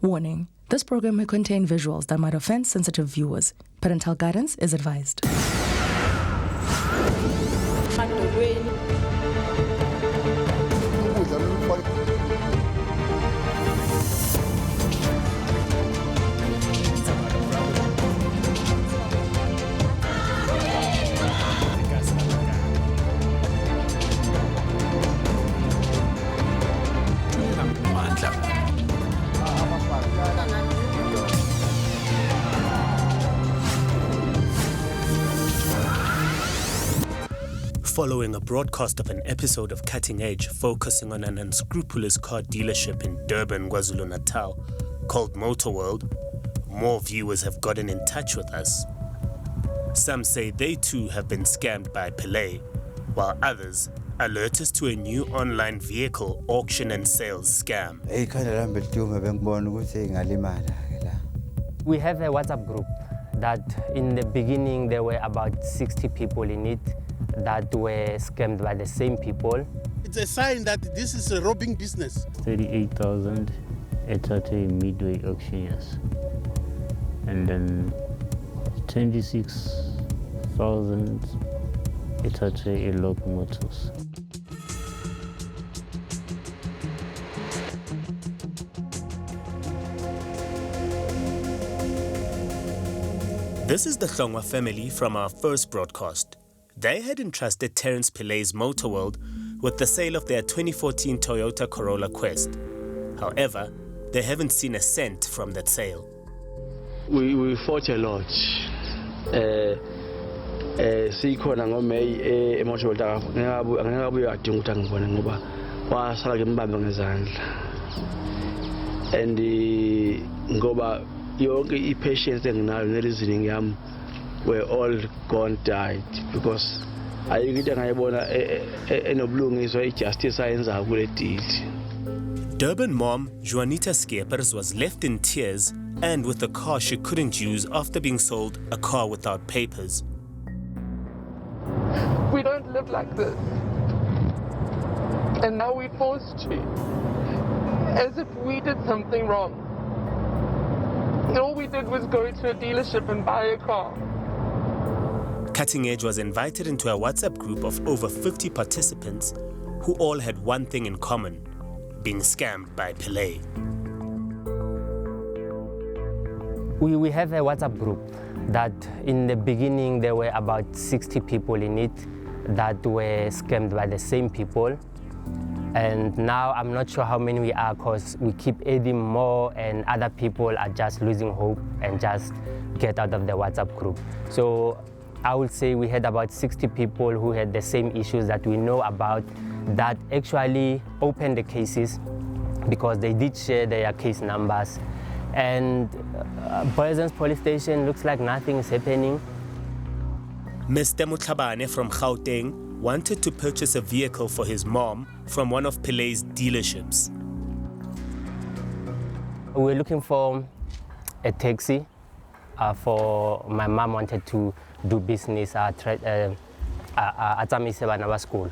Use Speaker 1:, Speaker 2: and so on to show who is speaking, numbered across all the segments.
Speaker 1: Warning, this program may contain visuals that might offend sensitive viewers. Parental guidance is advised.
Speaker 2: Following a broadcast of an episode of Cutting Edge focusing on an unscrupulous car dealership in Durban, KwaZulu-Natal, called Motorworld, more viewers have gotten in touch with us. Some say they too have been scammed by Pele, while others alert us to a new online vehicle auction and sales scam.
Speaker 3: We have a WhatsApp group that in the beginning there were about 60 people in it that were scammed by the same people.
Speaker 4: It's a sign that this is a robbing business.
Speaker 5: 38,000 at a Midway auctioneers. And then 26,000 at a Lock Motors.
Speaker 2: This is the Hlongwa family from our first broadcast. They had entrusted Terence Pilley's Motorworld with the sale of their 2014 Toyota Corolla Quest. However, they haven't seen a cent from that sale.
Speaker 6: We fought a lot. Sikhona ngoMay Motorworld ngeke adinga ukuthi angibone ngoba wasala ke mbambe ngezandla. And ngoba yonke i-patience enginayo nereasoning yami were all gone, died, because ayikho into engayibona enobulungiswa ijustice ayenza kule deal.
Speaker 2: Durban mom Juanita Skeepers was left in tears and with a car she couldn't use after being sold a car without papers.
Speaker 7: We don't live like this, and now we're forced to, as if we did something wrong. All we did was go to a dealership and buy a car.
Speaker 2: Cutting Edge was invited into a WhatsApp group of over 50 participants who all had one thing in common: being scammed by Pele.
Speaker 3: We have a WhatsApp group that in the beginning there were about 60 people in it that were scammed by the same people. And now I'm not sure how many we are because we keep adding more and other people are just losing hope and just get out of the WhatsApp group. So I would say we had about 60 people who had the same issues that we know about that actually opened the cases because they did share their case numbers. And Boyazans police station looks like nothing is happening.
Speaker 2: Mr. Mutlabane from Gauteng wanted to purchase a vehicle for his mom from one of Pele's dealerships.
Speaker 3: We were looking for a taxi for my mom wanted to do business at Atamisebana school.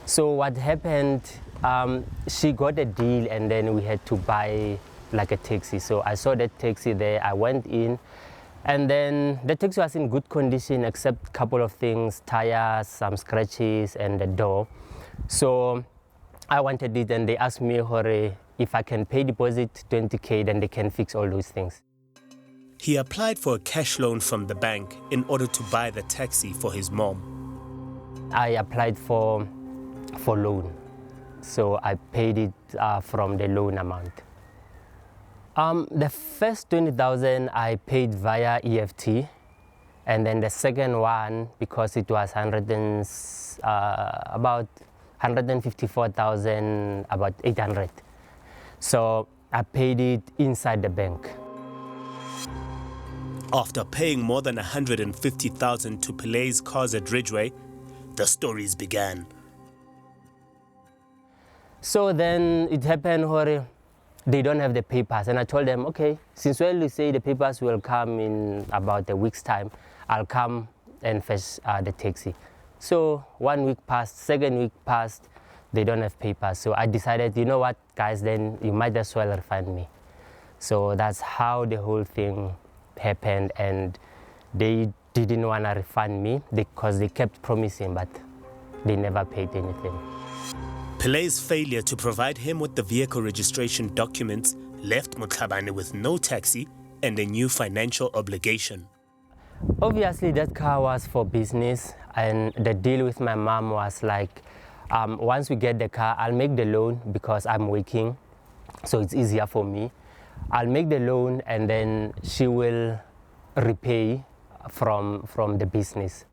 Speaker 3: So what happened, she got a deal and then we had to buy like a taxi. So I saw that taxi there, I went in, and then the taxi was in good condition except a couple of things, tires, some scratches, and the door. So I wanted it and they asked me, Hore, if I can pay deposit 20K, then they can fix all those things.
Speaker 2: He applied for a cash loan from the bank in order to buy the taxi for his mom.
Speaker 3: I applied for loan. So I paid it from the loan amount. The first 20,000 I paid via EFT, and then the second one, because it was about 154,000, about 800. So I paid it inside the bank.
Speaker 2: After paying more than 150,000 to Pele's cars at Ridgeway, the stories began.
Speaker 3: So then it happened where they don't have the papers, and I told them, okay, since you say the papers will come in about a week's time, I'll come and fetch the taxi. So 1 week passed, second week passed, they don't have papers. So I decided, you know what, guys, then you might as well refund me. So that's how the whole thing happened, and they didn't want to refund me because they kept promising, but they never paid anything.
Speaker 2: Pilay's failure to provide him with the vehicle registration documents left Mutlabane with no taxi and a new financial obligation.
Speaker 3: Obviously, that car was for business, and the deal with my mom was like, once we get the car, I'll make the loan because I'm working, so it's easier for me. I'll make the loan, and then she will repay from the business.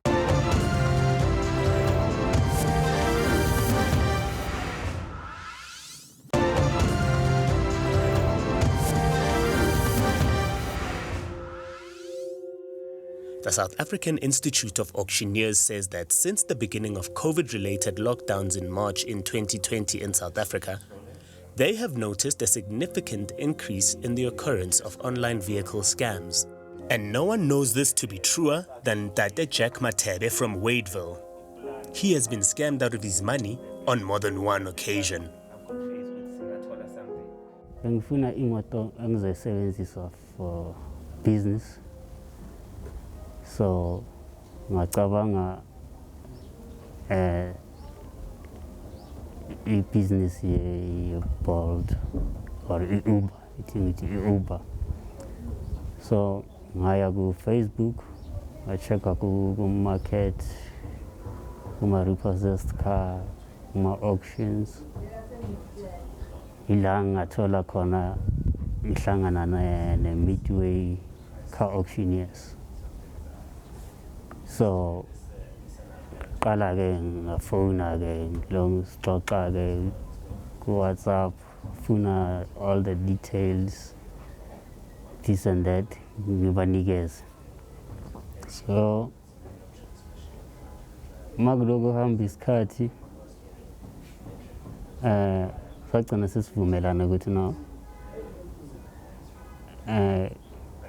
Speaker 2: The South African Institute of Auctioneers says that since the beginning of COVID-related lockdowns in March in 2020 in South Africa, they have noticed a significant increase in the occurrence of online vehicle scams. And no one knows this to be truer than Tate Jack Matebe from Wadeville. He has been scammed out of his money on more than one occasion.
Speaker 5: Bengifuna imoto engizoyisebenzisa for business. So ngacabanga i-business ye-Bolt or i-Uber, ithi i-Uber. So ngaya ku-Facebook, ngachecka ku-market, kuma-repossessed car, kuma-auctions. Ila ngathola khona ngihlangana ne-Midway car auctioneers. So qala ke ngafona ke long sixoxa ke ku WhatsApp, funa all the details, this and that, ngibanikeza. So makuloko hamba isikhathi sagcina sesivumelana ukuthi no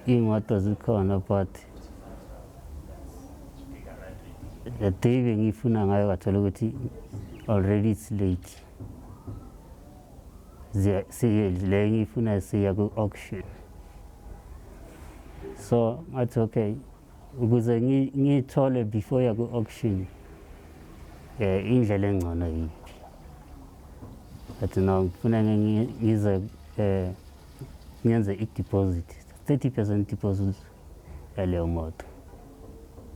Speaker 5: iy'moto zikhona, but the day bengifuna ngayo ngathola ukuthi already it's late. Le ngifuna siya ku-auction. So ngathi okay, ukuze ngithole before ya ku-auction indlela engcono yiphi. Ngathi no ngifuna ngize ngenze i-deposit, 30% deposit yaleyo moto.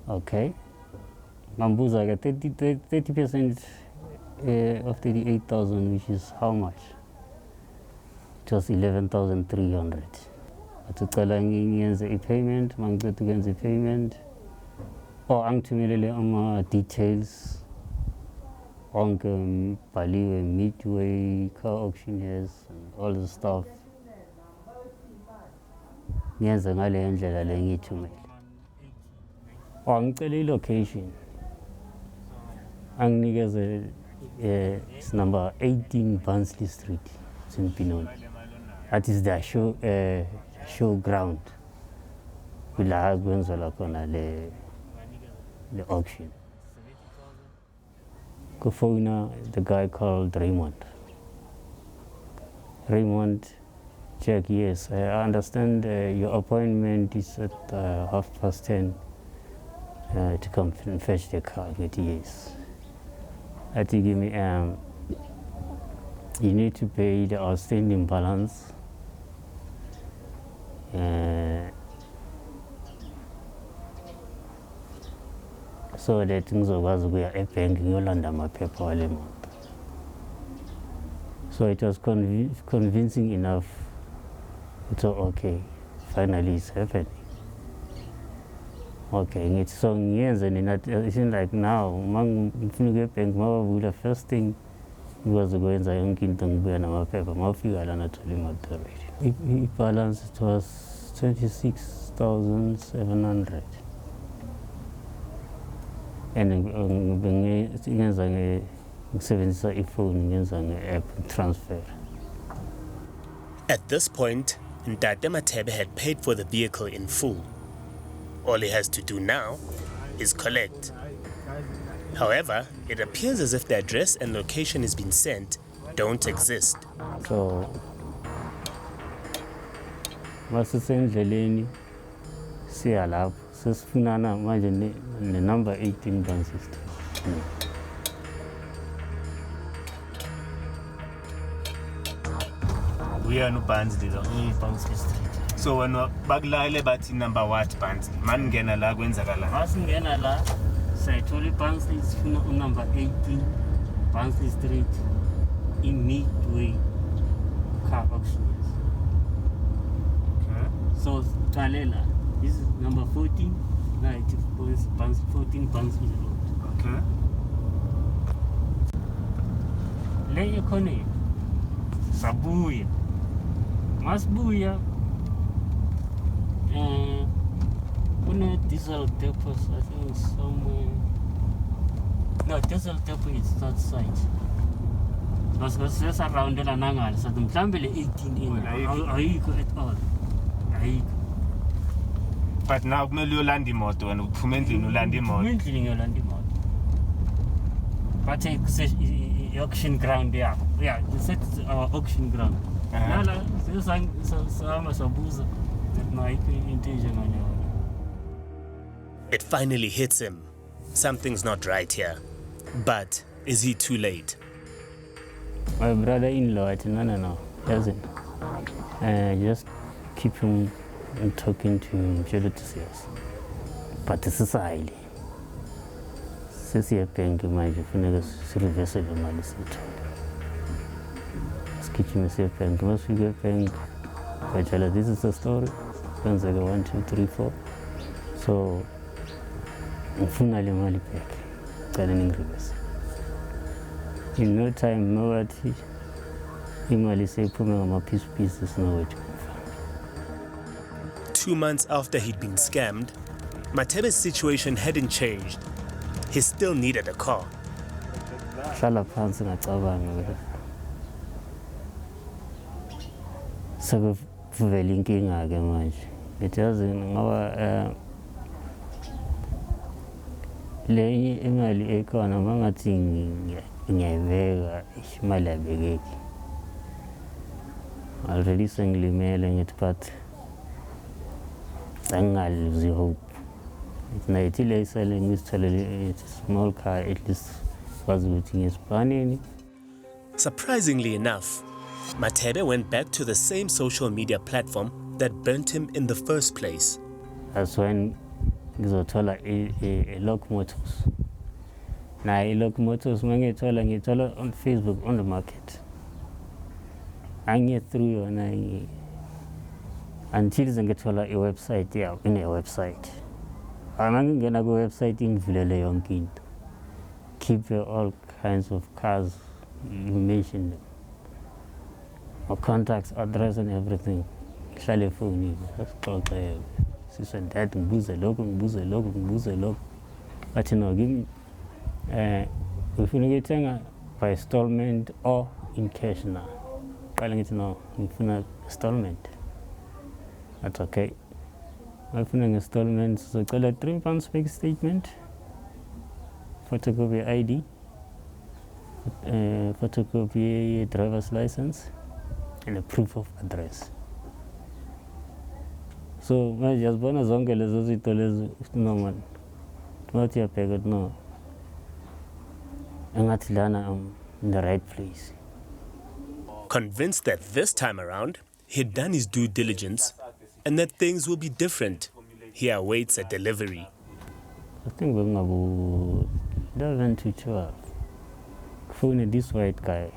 Speaker 5: Okay. Mambuza ke 30% of 38,000, which is how much? It was 11,300. Athucela ngiyenze i-payment, mangiqeda ukwenza i-payment, or angithumelele ama-details onke ngibhaliwe Midway, car auctioneers, and all the stuff. Ngiyenze ngale ndlela le ngiyithumele. Ngicela i-location. Anginikeze it's number 18 Barnsley Street, it's in Pinoni. That is their showground. Ila kwenzelwa khona le auction. Kufona the guy called Raymond. Raymond, check, yes, I understand your appointment is at 10:30 to come and fetch the car. Yes. I think give me you need to pay the outstanding balance. So that things was we are a bank Yolanda my paper. So it was convincing enough. So okay, finally it's happening. Okay, it's so years and it seems like now, the first thing was going to be a paper, it balance, it was 26,700. And transfer.
Speaker 2: At this point, Ntate Matebe had paid for the vehicle in full. All he has to do now is collect. However, it appears as if the address and location has been sent don't exist.
Speaker 5: So masisendleleni siya lapho sesifunana manje ne-number 18 Banksy Street.
Speaker 2: We are no Barnsley though.
Speaker 3: Banksy Street.
Speaker 2: So when bakulayele bathi number what Barnsley? Maningena la kwenzakala.
Speaker 5: Masingena la sayithola iBanksy sifuna unumber 18 Banksy Street in Midway car auctioneers.
Speaker 2: Okay.
Speaker 5: So Talela, this is number 14. Now it is 14 Banksy Road.
Speaker 2: Okay.
Speaker 5: Le khone sabuya. Masbuya. Kuna diesel depots, I think somewhere. No, diesel depot is that side. Because just around the Nangal, so the Mtambele 18 in Aiko at all. Aiko.
Speaker 2: But now kumele uyolanda imoto wena uphume endlini ulanda imoto.
Speaker 5: Endlini ngiyolanda imoto. But auction ground yakho. Yeah, this is our auction ground. Nala sesama sabuza no ayikho intention ngaleyo.
Speaker 2: It finally hits him. Something's not right here. But is he too late?
Speaker 5: My brother-in-law, I think, no, doesn't. Just keep him and talking to him, but this is highly. Sisi bank manje funeka sireverse le mali sethu. Skitching se bank, must we get bank? But this is the story. Banks like 1, 2, 3, 4. So, ngifuna le mali back. Cala ngireverse. In no time, nobody. Imali seyiphume ngama-pieces nowhere to come from.
Speaker 2: 2 months after he'd been scammed, Matebe's situation hadn't changed. He still needed a car.
Speaker 5: Hlala phansi ngacabanga sekuvela inkinga ke manje. Ngithi yazi ngoba le imali ekhona mangathi ngiyayibeka imali yabekeki. Already sengilimele ngithi but angaluzi hope. It's selling this small car, at least was looting his panini.
Speaker 2: Surprisingly enough, Matebe went back to the same social media platform that burnt him in the first place.
Speaker 5: That's when ngizothola a locomotives. Now a locomotives ngithola on Facebook on the market. Angiye through yona until ngithola a website in a website. I'm going to go website in Villele. Keep all kinds of cars, you mentioned them. Or contacts, address and everything. Telephone, that's called this and that, booze a log. But you know, give me if you get by installment or in cash now. Calling it now, if you installment. That's okay. Opening installments, so call a £3 bank statement, photocopy ID, photocopy driver's license, and a proof of address. So I just want to zonge no man, not your packet, no. I'm in the right place.
Speaker 2: Convinced that this time around, he'd done his due diligence and that things will be different, he awaits a delivery.
Speaker 5: I think we're going to 11 to 12. Phone this white guy.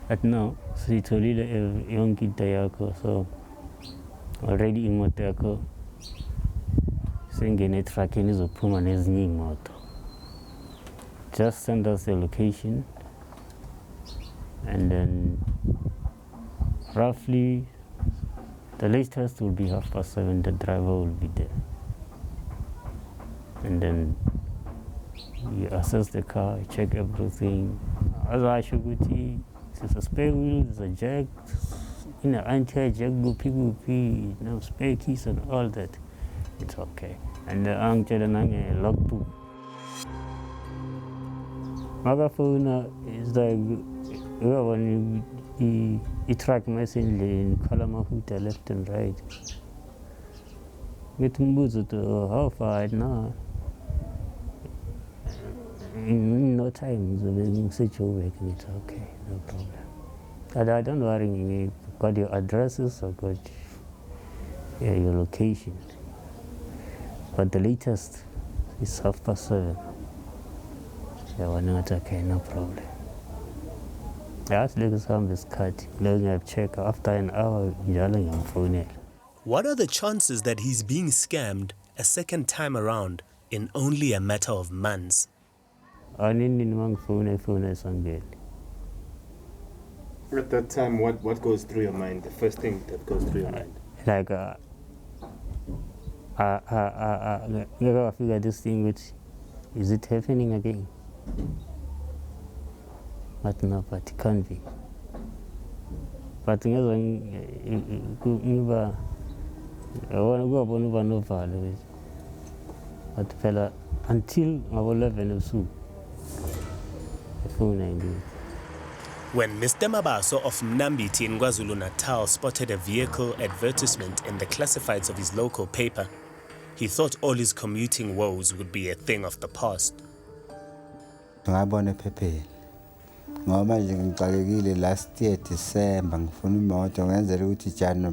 Speaker 5: But now, so it's already a young kid, so already in Motako, saying a tracking is a permanent new motor. Just send us the location, and then roughly the latest will be 7:30, the driver will be there. And then you assess the car, check everything. As I should go to, there's a spare wheel, there's a jack, anti-jack, spare keys and all that. It's okay. And the logbook. Mabaso is like when you i-truck mesendleni khala amahuta left and right. Ngithi ngibuza ukuthi how far now? In no time ngizobe ngiseJoburg. Ngithi okay, no problem. I don't worry, you got your addresses, I got your location. But the latest is 7:30. Yeah, we're not okay, no problem. I asked Lucas home this cut, looking at check after an hour, yelling on phone.
Speaker 2: What are the chances that he's being scammed a second time around in only a matter of months?
Speaker 5: I didn't want phone something.
Speaker 8: At that time, what goes through your mind? The first thing that goes through your mind?
Speaker 5: Like, I figure this thing, which is it happening again? But no, but it can't be. But I want to go up on no value. But fella, until our level of soup, the phone I do.
Speaker 2: When Mr. Mabaso of Mnambiti in KwaZulu-Natal spotted a vehicle advertisement in the classifieds of his local paper, he thought all his commuting woes would be a thing of the past.
Speaker 9: Ngabona ephepheni ngoba nje ngixakekile last year December ngifuna imoto ngenzela ukuthi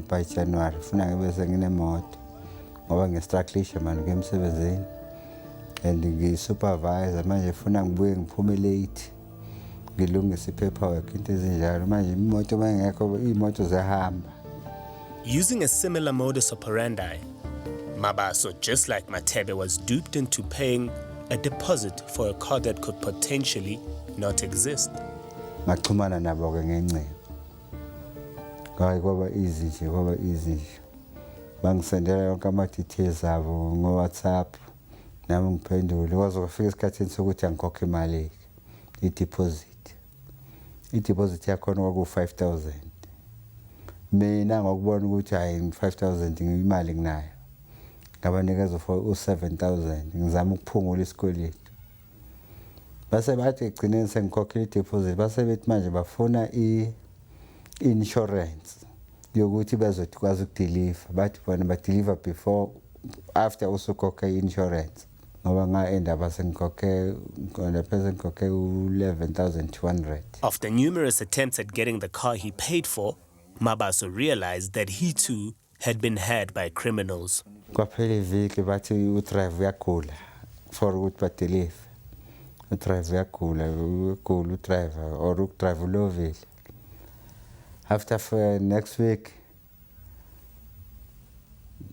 Speaker 9: by January ufuna ngibe senginemoto ngoba ngistructure manje ngemsebenzini and ngisupervisor manje ufuna ngibuye ngiphume late ngilungise paperwork into ezinjalo manje imoto mangekho imoto zihamba.
Speaker 2: Using a similar modus operandi, Mabaso, just like Matebe, was duped into paying a deposit for a car that could potentially not exist.
Speaker 9: Ngaxhumana nabo ke ngencingo. Kwaba easy. Bangisendela yonke ama-details abo ngo-WhatsApp nami ngiphendule kwaze kwafika isikhathini sokuthi angikhokhe imali i-deposit yakhona kwaku-5,000. Mina ngokubona ukuthi hayi 5,000 imali nginayo ngabanikeza for u-7,000 ngizama ukuphungula isikweletu. Base bathi egcineni sengikhokhile i-deposit base bethi manje bafuna i-insurance yokuthi bazokwazi ukudeliver. Bathi bona badeliver before after usukhokhe i-insurance ngoba nga-enda base ngikhokhe u-11,200.
Speaker 2: After numerous attempts at getting the car he paid for, Mabaso realized that he too had been had by criminals.
Speaker 9: Kwaphela iviki bathi u-drive uyagula for ukuthi badeliver. U-drive uyagula u-driver or u-drive ulovile. After next week,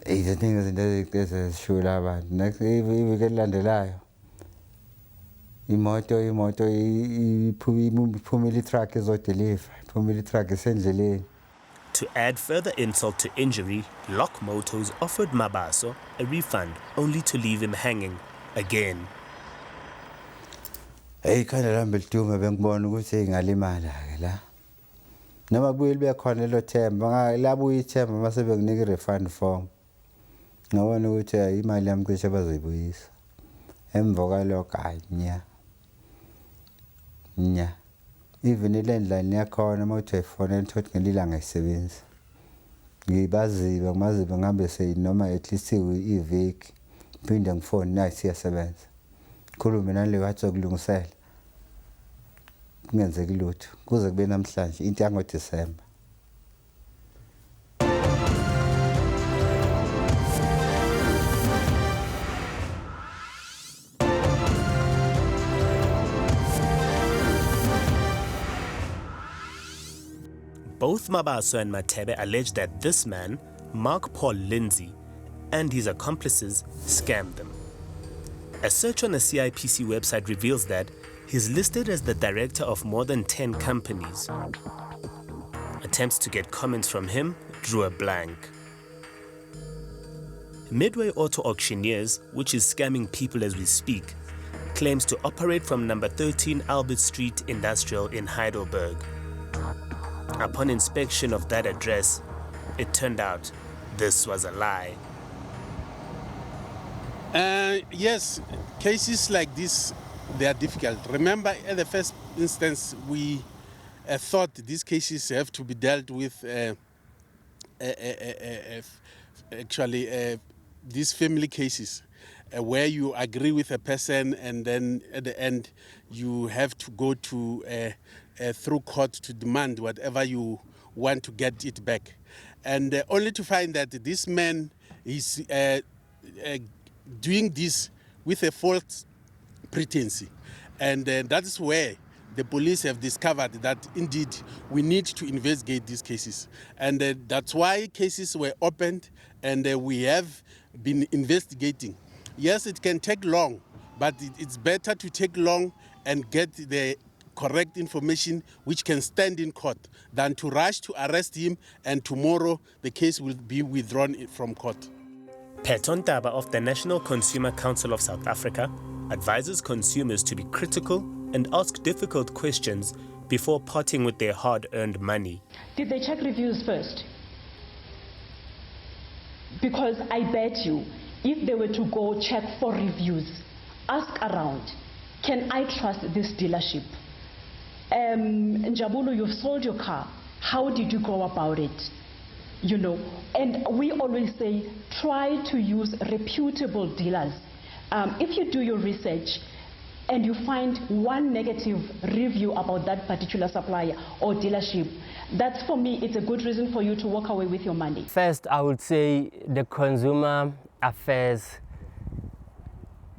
Speaker 9: izinto ezishula abantu. Next iviki elandelayo imoto iphumile i-truck izodeliver. Iphumile i-truck isendleleni.
Speaker 2: To add further insult to injury, Lock Motors offered Mabaso a refund only to leave him hanging again.
Speaker 9: Hey, khona lami belitume bengibona ukuthi ngalimala ke la. Noma kubuye libe khona lelo themba, labuye ithemba mase benginika i-refund form. Ngabona ukuthi imali yami cishe bazoyibuyisa. Emva kwalokho nya. Even ilandline yakhona mawuthi iphone ukuthi ngelilanga isebenza. Ngibazibe ngihambe noma at least iviki. Phinde ngifone nathi siyasebenza. Khulume nale wathi okulungisela. Kungenzeki lutho kuze kube namhlanje into yangoDisemba.
Speaker 2: Both Mabaso and Matebe allege that this man, Mark Paul Lindsay, and his accomplices scammed them. A search on the CIPC website reveals that he's listed as the director of more than 10 companies. Attempts to get comments from him drew a blank. Midway Auto Auctioneers, which is scamming people as we speak, claims to operate from number 13 Albert Street Industrial in Heidelberg. Upon inspection of that address, it turned out this was a lie.
Speaker 4: Yes, cases like this, they are difficult. Remember, at the first instance, we thought these cases have to be dealt with actually these family cases where you agree with a person and then at the end you have to go to through court to demand whatever you want to get it back, and only to find that this man is doing this with a false pretense, and that is where the police have discovered that indeed we need to investigate these cases, and that's why cases were opened, and we have been investigating. Yes, it can take long, but it's better to take long and get the correct information which can stand in court than to rush to arrest him and tomorrow the case will be withdrawn from court.
Speaker 2: Peton Taba of the National Consumer Council of South Africa advises consumers to be critical and ask difficult questions before parting with their hard-earned money.
Speaker 10: Did they check reviews first? Because I bet you, if they were to go check for reviews, ask around, can I trust this dealership? Njabulu, you've sold your car. How did you go about it? You know, and we always say, try to use reputable dealers. If you do your research and you find one negative review about that particular supplier or dealership, that's, for me, it's a good reason for you to walk away with your money.
Speaker 3: First, I would say the consumer affairs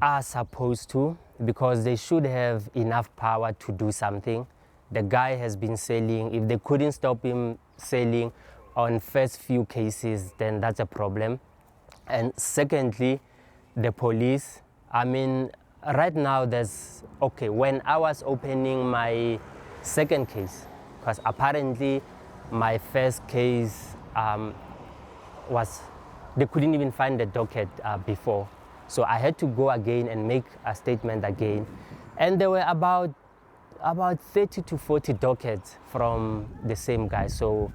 Speaker 3: are supposed to, because they should have enough power to do something. The guy has been selling. If they couldn't stop him selling on first few cases, then that's a problem. And secondly, the police. I mean, right now there's, okay, when I was opening my second case, because apparently my first case was, they couldn't even find the docket before. So I had to go again and make a statement again. And there were about 30 to 40 dockets from the same guy. So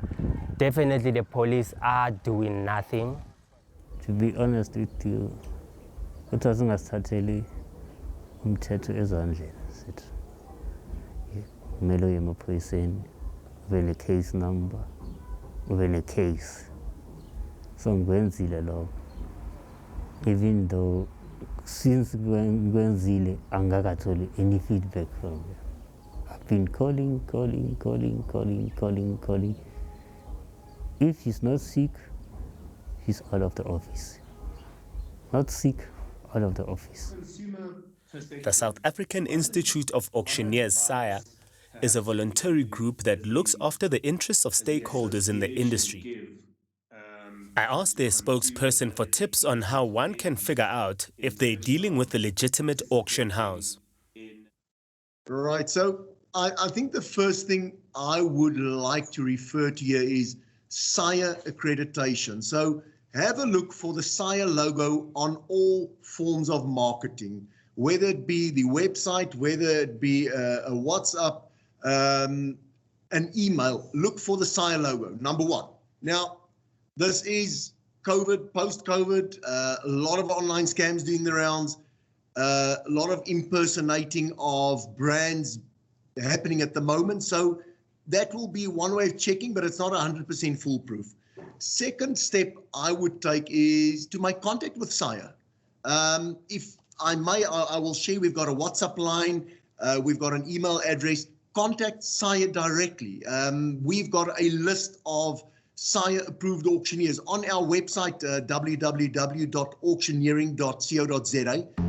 Speaker 3: definitely the police are doing nothing.
Speaker 5: To be honest with you, it wasn't startedly umthetho ezandleni sithi kumele uye emaphoyiseni ube ne-case number ube ne-case, so ngikwenzile lokho, even though since ngikwenzile angakatholi any feedback from them. I've been calling. If he's not sick, he's out of the office. Not sick, out of the office.
Speaker 2: The South African Institute of Auctioneers, SABC, is a voluntary group that looks after the interests of stakeholders in the industry. I asked their spokesperson for tips on how one can figure out if they're dealing with a legitimate auction house.
Speaker 11: Right, so I think the first thing I would like to refer to here is SABC accreditation. So have a look for the SABC logo on all forms of marketing, whether it be the website, whether it be a WhatsApp, an email. Look for the SABC logo, number one. Now, this is COVID, post-COVID, a lot of online scams doing the rounds, a lot of impersonating of brands happening at the moment. So that will be one way of checking, but it's not 100% foolproof. Second step I would take is to make contact with SABC. If I may, I will share, we've got a WhatsApp line, we've got an email address. Contact SABC directly. We've got a list of SABC approved auctioneers on our website, www.auctioneering.co.za.